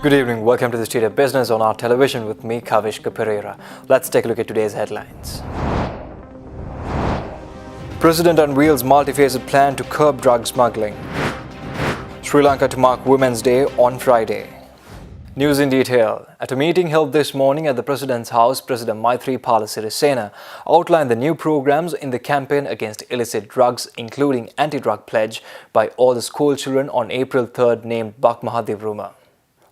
Good evening. Welcome to the State of Business on our television with me, Kavishka Pereira. Let's take a look at today's headlines. President unveils multifaceted plan to curb drug smuggling. Sri Lanka to mark Women's Day on Friday. News in detail. At a meeting held this morning at the President's house, President Maithripala Sirisena outlined the new programs in the campaign against illicit drugs, including anti-drug pledge by all the school children on April 3rd named Bak Mahadev Ruma.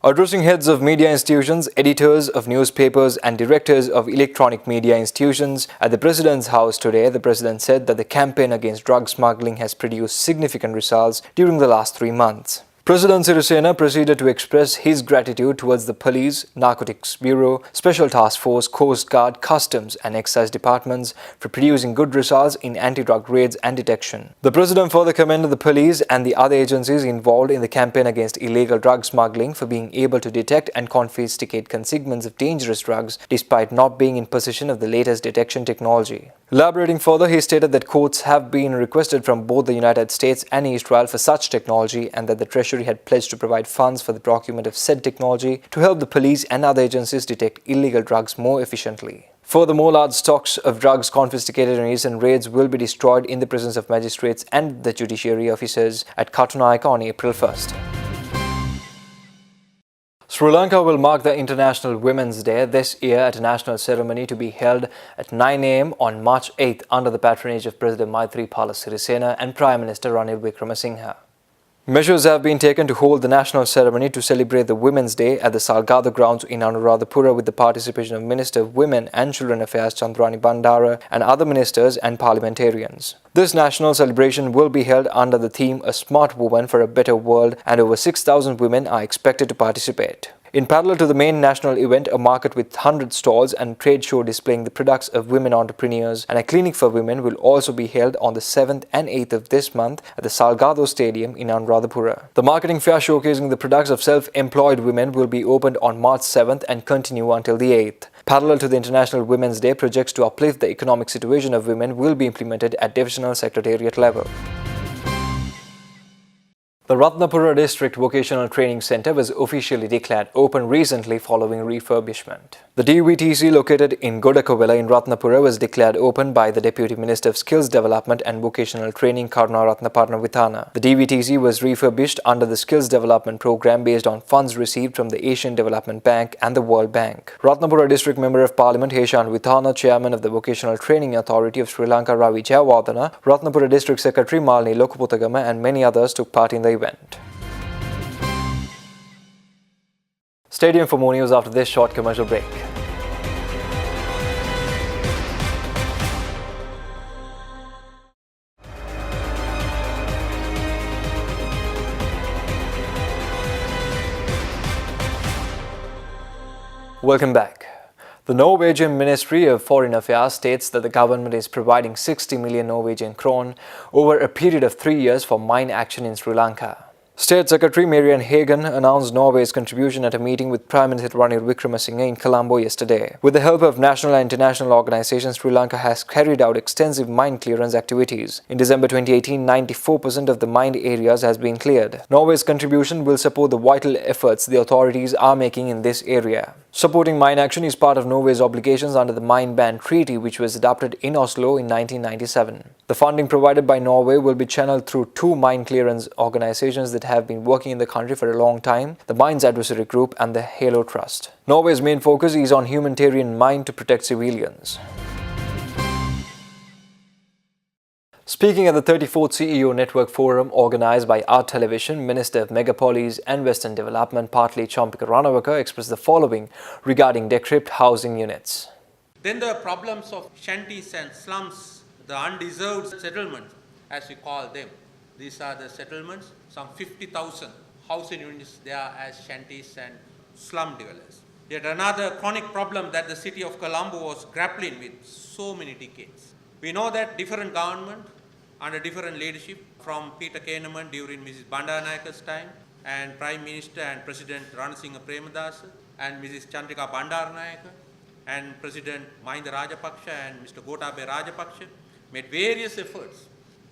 Addressing heads of media institutions, editors of newspapers and directors of electronic media institutions at the President's house today, the President said that the campaign against drug smuggling has produced significant results during the last 3 months. President Sirisena proceeded to express his gratitude towards the Police, Narcotics Bureau, Special Task Force, Coast Guard, Customs and Excise departments for producing good results in anti-drug raids and detection. The President further commended the police and the other agencies involved in the campaign against illegal drug smuggling for being able to detect and confiscate consignments of dangerous drugs despite not being in possession of the latest detection technology. Elaborating further, he stated that quotes have been requested from both the United States and Israel for such technology and that the Treasury had pledged to provide funds for the procurement of said technology to help the police and other agencies detect illegal drugs more efficiently. Furthermore, large stocks of drugs confiscated in recent raids will be destroyed in the presence of magistrates and the judiciary officers at Katunayaka on April 1st. Sri Lanka will mark the International Women's Day this year at a national ceremony to be held at 9 a.m. on March 8th under the patronage of President Maithripala Sirisena and Prime Minister Ranil Wickremesinghe. Measures have been taken to hold the national ceremony to celebrate the Women's Day at the Salgado grounds in Anuradhapura with the participation of Minister of Women and Children Affairs Chandrani Bandara and other ministers and parliamentarians. This national celebration will be held under the theme A Smart Woman for a Better World, and over 6,000 women are expected to participate. In parallel to the main national event, a market with 100 stalls and trade show displaying the products of women entrepreneurs and a clinic for women will also be held on the 7th and 8th of this month at the Salgado Stadium in Anuradhapura. The marketing fair showcasing the products of self-employed women will be opened on March 7th and continue until the 8th. Parallel to the International Women's Day, projects to uplift the economic situation of women will be implemented at divisional secretariat level. The Ratnapura District Vocational Training Centre was officially declared open recently following refurbishment. The DVTC located in Godakavela in Ratnapura was declared open by the Deputy Minister of Skills Development and Vocational Training Karunaratna Parnavithana. The DVTC was refurbished under the Skills Development Programme based on funds received from the Asian Development Bank and the World Bank. Ratnapura District Member of Parliament Heshan Vithana, Chairman of the Vocational Training Authority of Sri Lanka Ravi Jayawardena, Ratnapura District Secretary Malini Lokaputagama and many others took part in the event. Stay tuned for more news after this short commercial break. Welcome back. The Norwegian Ministry of Foreign Affairs states that the government is providing 60 million Norwegian krone over a period of 3 years for mine action in Sri Lanka. State Secretary Marianne Hagen announced Norway's contribution at a meeting with Prime Minister Ranil Wickremesinghe in Colombo yesterday. With the help of national and international organizations, Sri Lanka has carried out extensive mine clearance activities. In December 2018, 94% of the mined areas has been cleared. Norway's contribution will support the vital efforts the authorities are making in this area. Supporting mine action is part of Norway's obligations under the Mine Ban Treaty, which was adopted in Oslo in 1997. The funding provided by Norway will be channeled through 2 mine clearance organizations that have been working in the country for a long time, the Mines Advisory Group and the Halo Trust. Norway's main focus is on humanitarian mine to protect civilians. Speaking at the 34th CEO Network Forum organized by Art Television, Minister of Megapolis and Western Development Partly Champika Ranawaka expressed the following regarding decrepit housing units. Then the problems of shanties and slums, the undeserved settlements as we call them. These are the settlements, some 50,000 housing units there as shanties and slum dwellers. Yet another chronic problem that the city of Colombo was grappling with so many decades. We know that different government under different leadership from Peter Kahneman during Mrs. Bandaranaike's time and Prime Minister and President Ranasinghe Premadasa and Mrs. Chandrika Bandaranaike and President Mahinda Rajapaksa and Mr. Gotabaya Rajapaksa made various efforts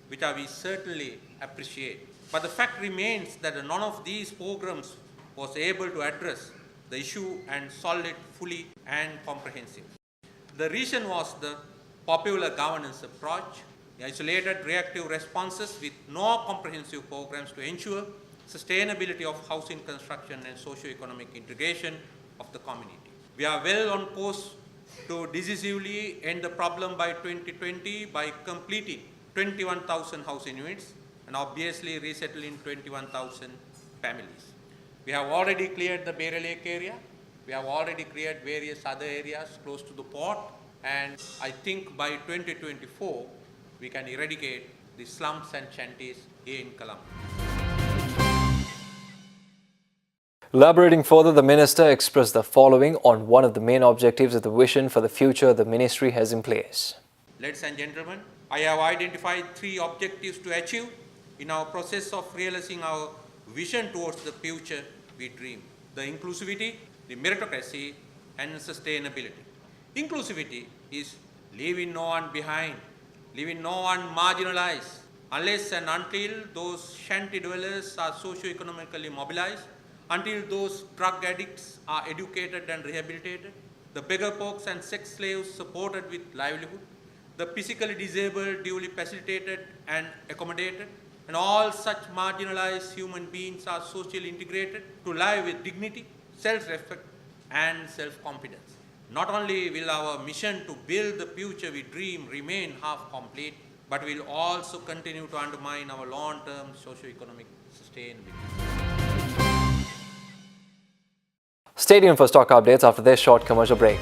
which we certainly appreciate. But the fact remains that none of these programs was able to address the issue and solve it fully and comprehensively. The reason was the popular governance approach, the isolated reactive responses with no comprehensive programs to ensure sustainability of housing construction and socio-economic integration of the community. We are well on course to decisively end the problem by 2020 by completing 21,000 housing units and obviously resettling 21,000 families. We have already cleared the Beira Lake area. We have already cleared various other areas close to the port, and I think by 2024 we can eradicate the slums and shanties here in Colombo. Elaborating further, the minister expressed the following on one of the main objectives of the vision for the future the ministry has in place. Ladies and gentlemen, I have identified 3 objectives to achieve in our process of realizing our vision towards the future we dream: the inclusivity, the meritocracy, and sustainability. Inclusivity is leaving no one behind, leaving no one marginalized. Unless and until those shanty dwellers are socio-economically mobilized, until those drug addicts are educated and rehabilitated, the beggar folks and sex slaves supported with livelihood, the physically disabled duly facilitated and accommodated, and all such marginalized human beings are socially integrated to live with dignity, self-respect, and self-confidence. Not only will our mission to build the future we dream remain half complete, but will also continue to undermine our long-term socio-economic sustainability. Stay tuned for stock updates after this short commercial break.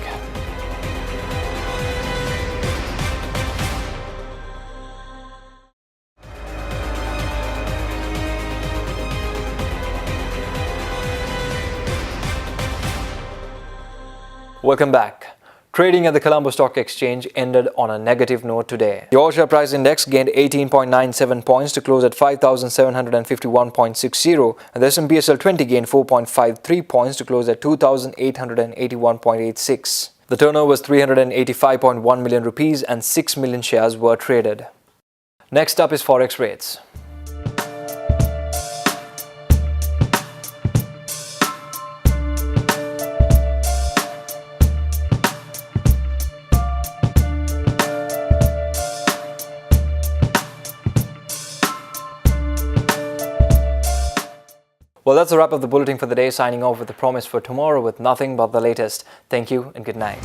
Welcome back. Trading at the Colombo Stock Exchange ended on a negative note today. The all-share price index gained 18.97 points to close at 5,751.60, and the S&P/BSL 20 gained 4.53 points to close at 2,881.86. The turnover was 385.1 million rupees and 6 million shares were traded. Next up is Forex rates. Well, that's a wrap of the bulletin for the day. Signing off with the promise for tomorrow with nothing but the latest. Thank you and good night.